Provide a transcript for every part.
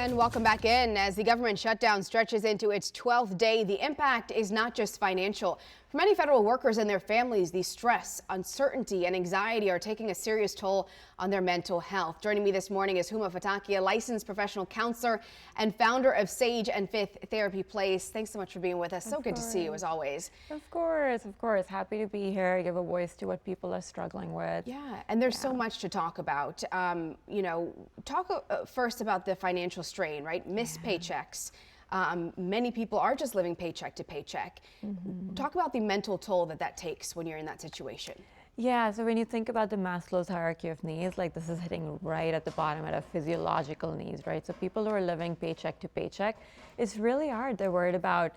And welcome back in. As the government shutdown stretches into its 12th day, the impact is not just financial. For many federal workers and their families, the stress, uncertainty, and anxiety are taking a serious toll on their mental health. Joining me this morning is Huma Sikandar, a licensed professional counselor and founder of Sage and Fifth Therapy Place. Thanks so much for being with us. So good to see you as always. Of course. Happy to be here, give a voice to what people are struggling with. Yeah, and there's so much to talk about. Talk first about the financial strain, right? Missed paychecks. Many people are just living paycheck to paycheck. Talk about the mental toll that takes when you're in that situation. Yeah, so when you think about the Maslow's hierarchy of needs, like this is hitting right at the bottom at a physiological needs, right? So people who are living paycheck to paycheck, it's really hard. They're worried about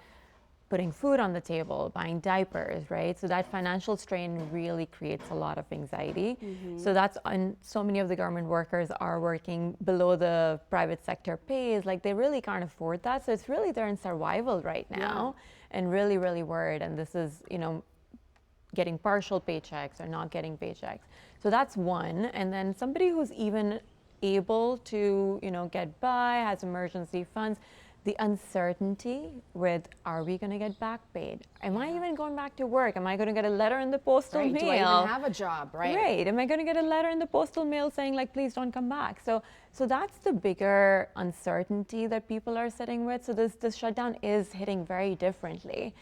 putting food on the table, buying diapers, right? So that financial strain really creates a lot of anxiety. So that's, and so many of the government workers are working below the private sector pays, like they really can't afford that. So it's really, they're in survival right now and really, really worried. And this is, getting partial paychecks or not getting paychecks. So that's one. And then somebody who's even able to, get by, has emergency funds, the uncertainty with, are we going to get back paid? Am I even going back to work? Am I going to get a letter in the postal mail? Do I even have a job, right? Right. Am I going to get a letter in the postal mail saying, like, please don't come back? So that's the bigger uncertainty that people are sitting with. So this shutdown is hitting very differently.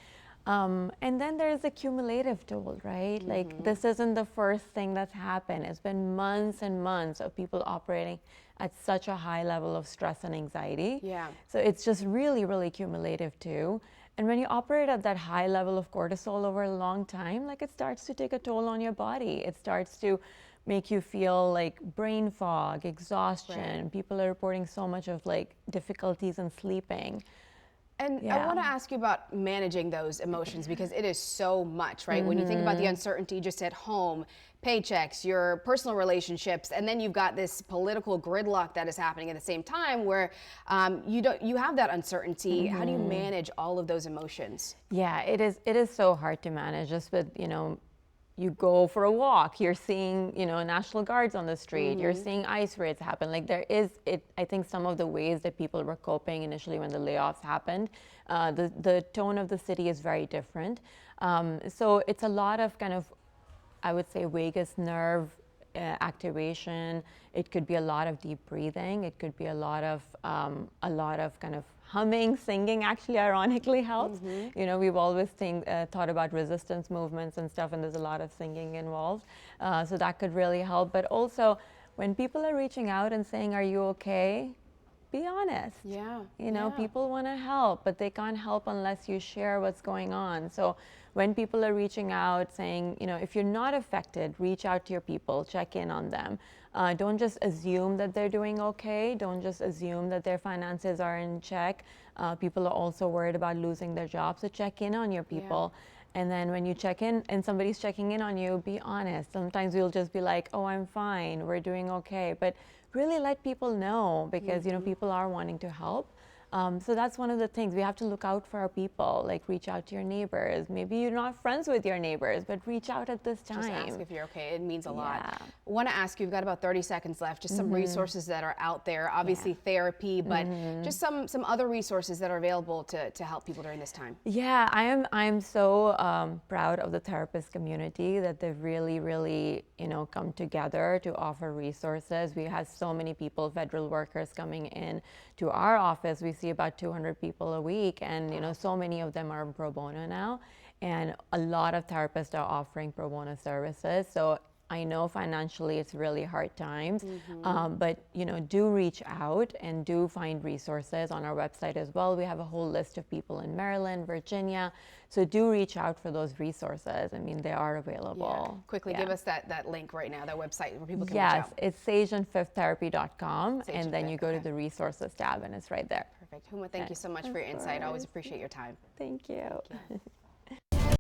And then there's a cumulative toll, right? Like this isn't the first thing that's happened. It's been months and months of people operating at such a high level of stress and anxiety. Yeah. So it's just really, really cumulative too. And when you operate at that high level of cortisol over a long time, like it starts to take a toll on your body. It starts to make you feel like brain fog, exhaustion. Right. People are reporting so much of like difficulties in sleeping. And I want to ask you about managing those emotions because it is so much, right? When you think about the uncertainty just at home, paychecks, your personal relationships, and then you've got this political gridlock that is happening at the same time where you have that uncertainty. How do you manage all of those emotions? Yeah, it is so hard to manage just with, you go for a walk, you're seeing, National Guards on the street, you're seeing ICE raids happen. Like I think some of the ways that people were coping initially when the layoffs happened, the tone of the city is very different. So it's a lot of kind of, I would say, vagus nerve activation. It could be a lot of deep breathing. It could be a lot of kind of humming, singing actually ironically helps. We've always thought about resistance movements and stuff, and there's a lot of singing involved. So that could really help. But also, when people are reaching out and saying, are you okay? Be honest. People want to help, but they can't help unless you share what's going on. So when people are reaching out saying, if you're not affected, reach out to your people, check in on them. Don't just assume that they're doing okay. Don't just assume that their finances are in check. People are also worried about losing their jobs, so check in on your people. And then when you check in and somebody's checking in on you, be honest. Sometimes we'll just be like, oh, I'm fine, we're doing okay. But really let people know because, people are wanting to help. So that's one of the things. We have to look out for our people, like reach out to your neighbors. Maybe you're not friends with your neighbors, but reach out at this time. Just ask if you're okay. It means a lot. I want to ask you, we've got about 30 seconds left, just some resources that are out there. Obviously therapy, but just some other resources that are available to help people during this time. Yeah, I'm so proud of the therapist community that they've really, come together to offer resources. We have so many people, federal workers coming in to our office. We see about 200 people a week, and so many of them are pro bono now, and a lot of therapists are offering pro bono services. So I know financially it's really hard times, but do reach out and do find resources on our website as well. We have a whole list of people in Maryland, Virginia, so do reach out for those resources. I mean, they are available. Quickly, give us that link right now, that website where people can reach out. Yes, it's sageandfifttherapy.com, and then you go to the resources tab and it's right there. Perfect. Huma, thank you so much for your insight. I always appreciate your time. Thank you.